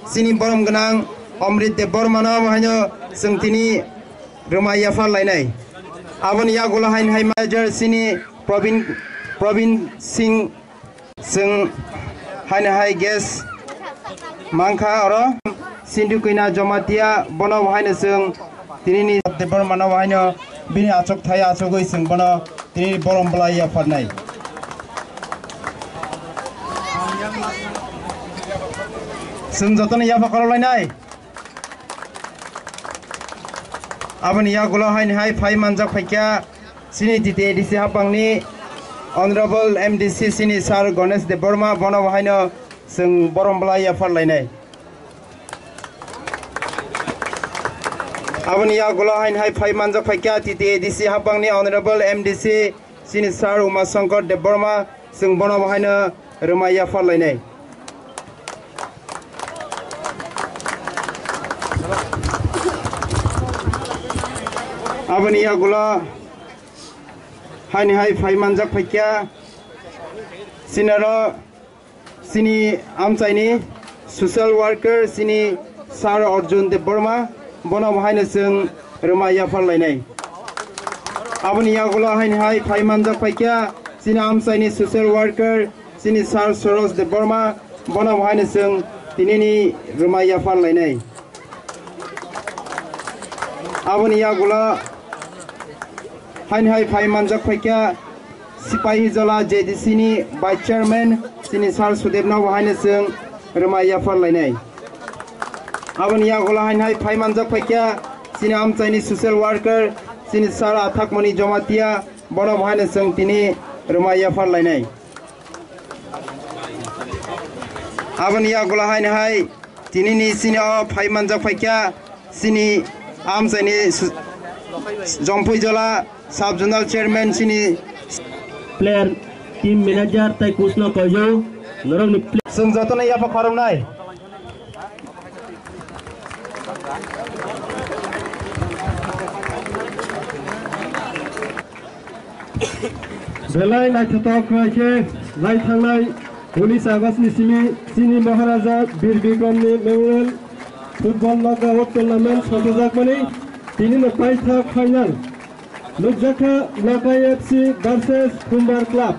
sini borom genang Amrit Debormana bahanya sengtini Rumaya Farlainai Abon ya gula hain hai manager sini Provin Singh seng hain hai guest Mangka oro Sindu Kuina Jomatia bono bahanya seng tini Debormana bahanya bini acok thaya acogoi seng bono tini borom belaya farnai seng jotone ya pakarolainai Abon ya gula hain hai phai manjak phaikya sini tite DC hapangni Honorable MDC sini Sir Ganesh Deborma bono bahanya seng borom belaya farlainai Abon ya gula hain hai phai manjak phaikya tite DC hapangni Honorable MDC sini Sir Uma Shankar Deborma seng bono bahanya Rumaya farlainai Abon ya gula hain hai phai manjak phaikya sinaro sini amchaini social worker sini Sir Arjun Deborma bono bahayna seng Rumaya farlainai Abon ya gula hain hai phai manjak phaikya sini amchaini social worker sini Sir Soros Deborma bono bahayna seng tinini Rumaya farlainai Abon ya gula hain hai phai manjak phaikya Sipahi Jala JDC ni Vice Chairman sini Sir Sudebna bahayna seng Rumaya farlainai Abon ya gula hain hai phai manjak phaikya sini amchaini social worker sini Sir Athakmani Jomatia bono bahayna seng tini Rumaya farlainai Abon ya gula hain hai tinini sini phai manjak phaikya sini amchaini Jompui Jala Sub Zonal Chairman sini player team manager tai coach na kojo norong ni sung jotone ya pa kharom nai belai lai thata khraike lai thangnai 19 August ni sini Maharaja Bir Bikram ni memorial football knockout tournament sojakmani tini no paitha final Lukjaka Lokai FC versus Kumbar Club.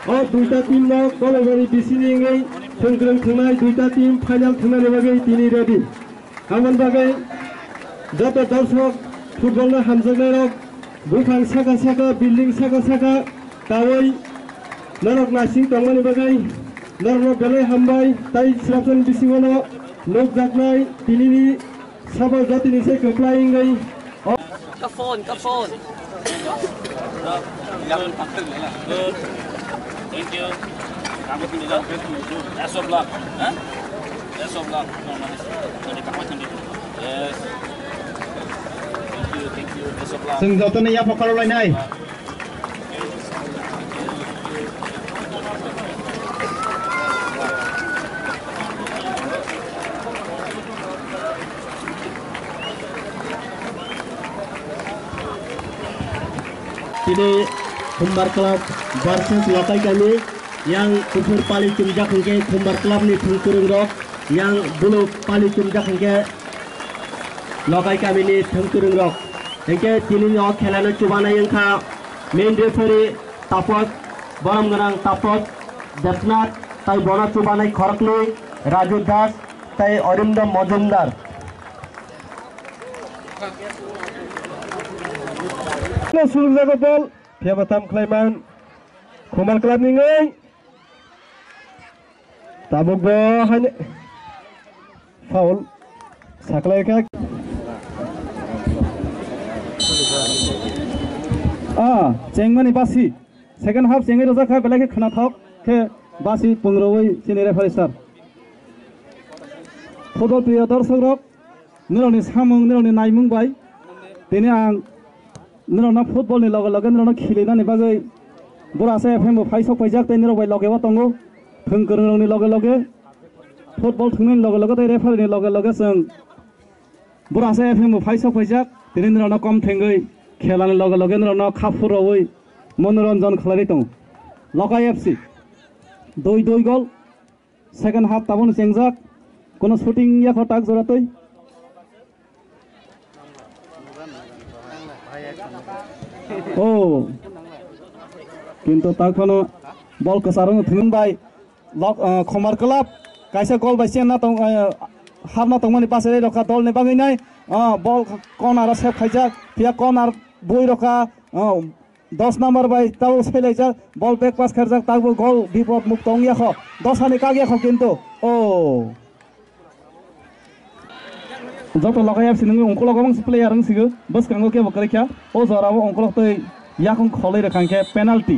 Oh, duita team na kolebari bisini ngai sengkreng thangnai duita team final thangnai bagai tini ready. Amon bagai joto darshok football na hamjagnai rok bukhang saka building saka tawai narok nasing tongmani bagai narok belai hambai tai srapson bisingono lukjaknai tini ni sabal jatini se keplai ngai. Ka phone Good. Thank you. That's of luck. Huh? That's of luck. Yes. Thank you. That's of luck. sung jotone ya pa karolainai Ini Kumbar Club versus Lokai kami yang Kupur Pali Cumjak hingga Kumbar Club ni Thungkurung Rock yang Bulu Pali Cumjak hingga Lokai kami ni Thungkurung Rock hingga tini ni ok khelano chubana yang kha main referee Tapot Boram Ganang Tapot Dasnath tai bona chubanai Khorokli Raju Das tai Arindam Majumdar sulung jago bol Fiabatam Klaiman Kumbar Club ni ngai tabuk bo hanya foul saklai ka cengmani basi second half cengai roja kha belai ke khana thok ke basi pungroi sini referee sir football player darshok rok nironi samung nironi naimung bai tini ang nirona football ni loge nirona khilina ni bagai borasa fm bo faisok paijak tai niro bai loge wa tongo thungkurung ni loge football thungni loge tai referee ni loge seng borasa fm bo faisok paijak tini nirona kom thengoi khelani loge nirona khapuroi Manoranjan খেলারি দं লকাই FC 2-2 goal second half তাবন চেংজাক কোনো shooting ইয়া খটাক জোরাতই ও কিন্তু তখন বল কসারং থুন by lock খমার club কাইসা গল বাইছে না তং হারনা তংমানি পাশে রখা দল নে বাগৈ নাই বল কর্নার সেভ খাইজা ফিয়া কর্নার বই রখা 10 নাম্বার বাই তাও সেলাইজা বল ব্যাক পাস খাইজা তাগো গোল বিপদ মুক্ত অংয়া খ 10 আনি কাগিয়া খ কিন্তু ও যত লগাই আছে নং অঙ্কল গবং প্লেয়ার নং সিগো বস কাঙ্গো के बकरेखा ओ जराबो अंकल तै याखं खलै रखांखे पेनाल्टी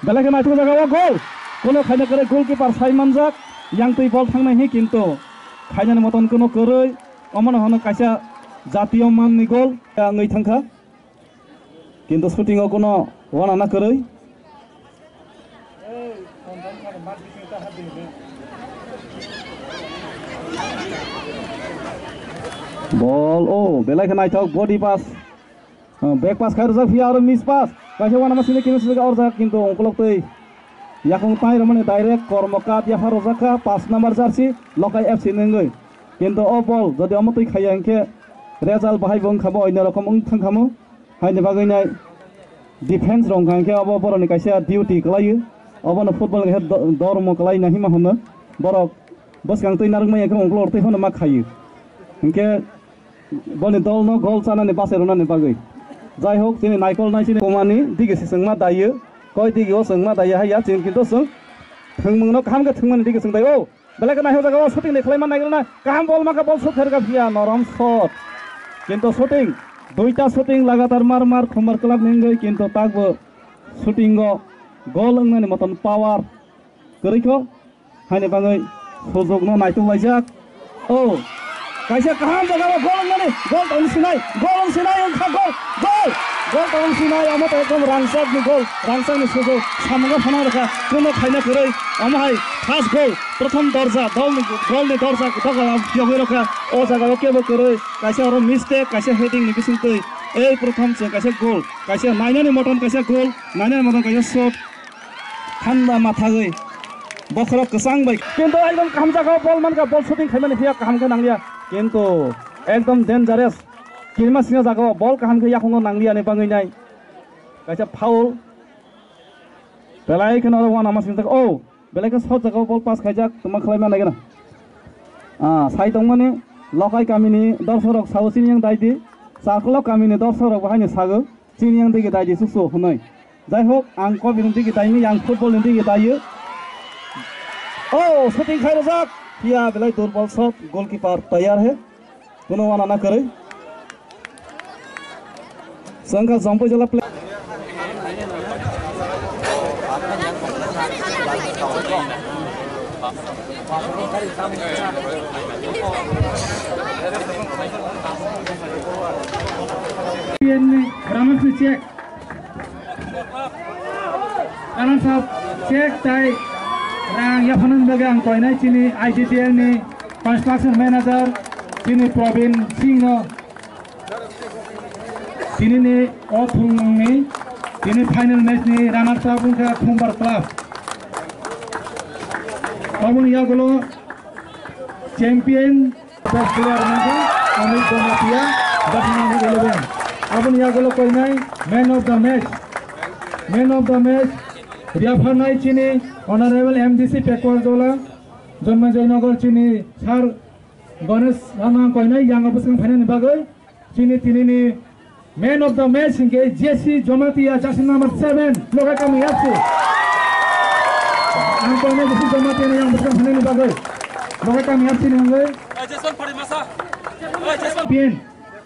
बेलाके नाइटो जागावा गोल कोनो खायना करे गोलकीपार साइमानजाक yang tui bol thang nahi kintu khaina moton kono koroi omon hono kaisa jatiyo man ni gol ngai thangkha kintu shooting o kono wana na koroi ball oh belai kena thok body pass back pass khair jak fia aro miss pass kaisa wana masine kintu jaga or jak kintu onkolok tui yakung tai ramane direct kormokat ya harozaka 5 number jersey lokai fc nengoi kintu o ball jodi amotui khaya enke result bahai bong khabo oino rokom ung thangkhamo haine bagoi nai defense rong khangke abo boroni kaisa duty kalayu obono football he dormo kalai nahi ma hono borok boskang tui narungmai ekong onglor tei hono ma khayu enke boni dol no goal chanani base ronani bagoi jai hok tini naikol nai sini komani dige sesengma dayu koi dige o sengma daya haya chin kintu sung thungmung no kaham ke thungmani dige sung dayo belai ke nahi jaga shooting le khlaiman naigil na kaham bol maka bol shot kherga phia norom shot kintu shooting duita shooting lagatar mar khomar club nengoi kintu tagbo shooting go goal ngnani moton power koriko haine bangai sojog no naitung laijak o kaisa kaham jaga gol ngnani gol tong sinai ongkha gol tong sinai amot ekdom rangsak ni gol rangsak ni sojog samunga phana rakha kono khaina koroi amhai fast goal prothom dorja gol ni dorja daga jogoi rakha o jaga o kebo koroi kaisa oro mistake kaisa heading ni bising tei ei prothom che kaisa goal kaisa nainani moton kaisa goal nainani moton kaisa shot thanda mathagoi bokhro kesang bai kintu ekdom kaham jaga bol manka bol shooting khaimani phia kaham ke nanglia kintu ekdom dangerous kilma singa jaga bol kaham ke yakhongo nanglia ni bangai nai kaisa foul belai kana wan ama sinta o belai ka shot jaga bol pass khaijak tuma khlaima naigena sai tongmani lokai kamini dorsorok sausin yang daidi saklo kamini dorsorok bahani sago chin yang dige daidi susu honoi jai hok ang ko bin dige daini yang football dige dayu oh shooting khairojak kia belai durbal shot goalkeeper tayar hai kono wana na kare sangka jump jala play Ramon check Anan sab check tai rang ya phanan bagang koinai chini IDTL ni construction manager chini Probin Singh chini ni othung ni chini final match ni runners up ungka Khumbar club abun ya golo champion best player manager Amit Domatia Batman 11 abun ya golo koinai man of the match referee nai chini honorable MDC Pekwarjola Janmajaynagar chini sar Ganesh Rana koinai yang opuskan final bagai chini ni man of the match ke Jesse Jomatia jersey number 7 lokai kami FC ang koinai Jesse Jomatia yang opuskan final bagai lokai kami FC ni hangai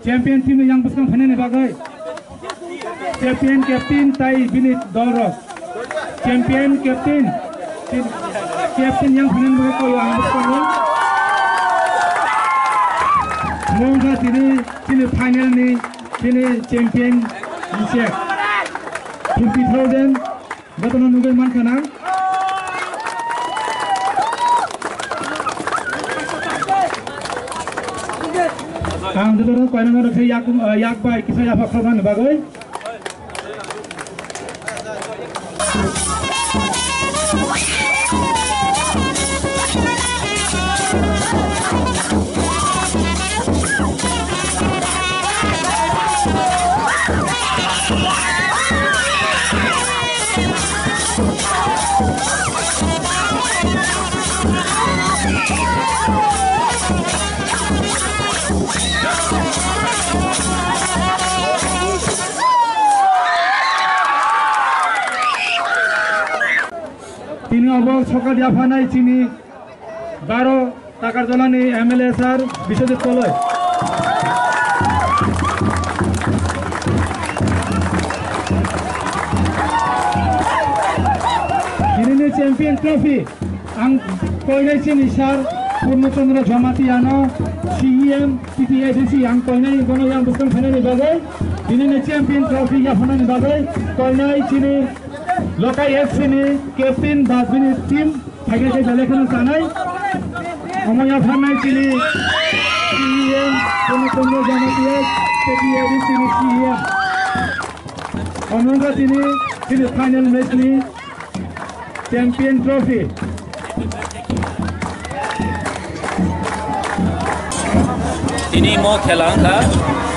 champion team yang opuskan final bagai champion captain Tai Binit Dolrok champion captain yang final mereka yang bertemu semoga sini final ni sini champion Insyek 50,000 betul nunggu man kana ang dulu kau yang ada yak baik kisah apa kawan bagai তিনি অবক সকাল জাফানাই চিনি 12 টাকার জলানি MLA sir Biswajit Kalai তিনি champion trophy আং কইনাই চিনি sir পূর্ণচন্দ্র জমাতিয়ানো CM টিটিআইডিসি আং কইনাই গণ ইয়াং বুকন ফাইনালি বাগে তিনি চ্যাম্পিয়ন ট্রফি জাফানানি বাগে কইনাই চিনি লকাই এফসি ni ক্যাপ্টেন বাজবিনি টিম থাকে যে বেলেখানে জানাই অময়া ফানাই চিনি সিএম পূর্ণচন্দ্র জমাতিয়া টিটিআইডিসি ni সিএম অমঙ্গা তিনি final match ni champion trophy ini mo khela ka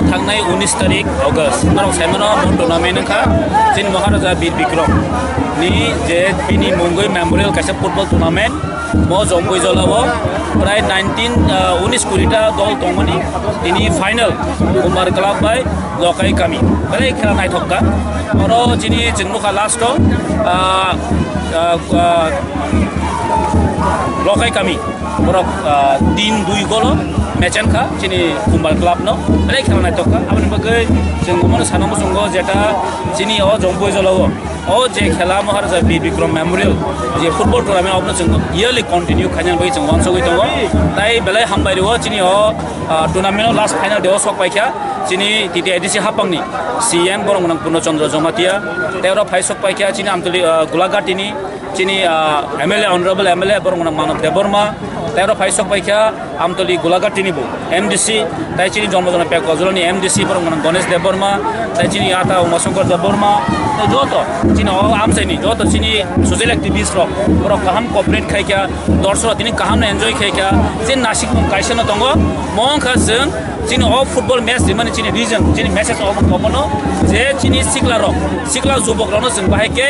thangnai 19 tarik August marok saimano mo tournament ka jin Maharaja Bir Bikram ni je bini Mongoi Memorial kaisa football tournament mo jongoi jolabo pray 19 kurita dol tongmani ini final Kumar Club by Lokai Kami belai khela nai thokka oro jini jingmuka last Lokai Kami borok 3-2 golo match ka chini Kumar Club no belai khela nai thokka aboni bagai jeng mon sanamo songo jeta chini o jongboi jolabo o je khela Maharaja Bir Bikram Memorial je football tournament obno jeng yearly continue khanyan bai jeng wan sogoi tongo tai belai hambai ro chini o tournament last final de sok paikha chini TTIDC hapangni CM borong nang Purnochandra Jomatia teoro phai sok paikha chini amtuli Gulaghatini chini MLA honorable MLA borong nang Manav Deborma teoro phai sok paikha amtuli Gulaghatini bo MDC tai chini Jonmojona Pek Gojoloni MDC borong nang Ganesh Deborma tai chini ata Umashankar Deborma joto chini o amsaini joto chini social activists rok borok kaham cooperate khaikha dorshok tini kaham enjoy khaikha je Nashik kaisana tongo mong kha jeng chini o football match dimani chini region chini message of komono je chini sikla jubok rono jeng bahike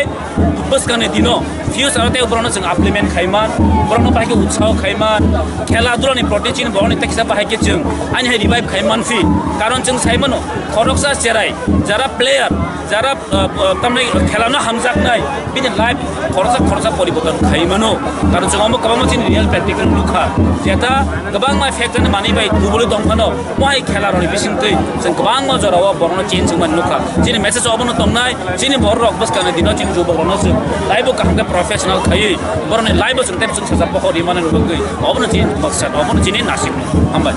buskane dino views arate ubrono jeng implement khaiman borno bahike utsah khaiman khela duloni proti chini borno teksa bahike jeng ani hai revive khaiman fi karon jeng saimano khoroksa cherai jara player jara tamne khelano hamjak nai bini live khorsa poriboton khaimano karon jeng ambo kabamo chini real practical lukha jeta gabang ma factor ni mani bai dubuli dongkhano moi khela roni bisingtei jeng gabang ma jorawa borno chin jeng man lukha chini message obono tongnai chini bor rok buskane dino chini jo borno jeng live kaham professional khai borne live jeng tep jeng saja pokori manan rubai obono chin maksad obono chini Nashik ambai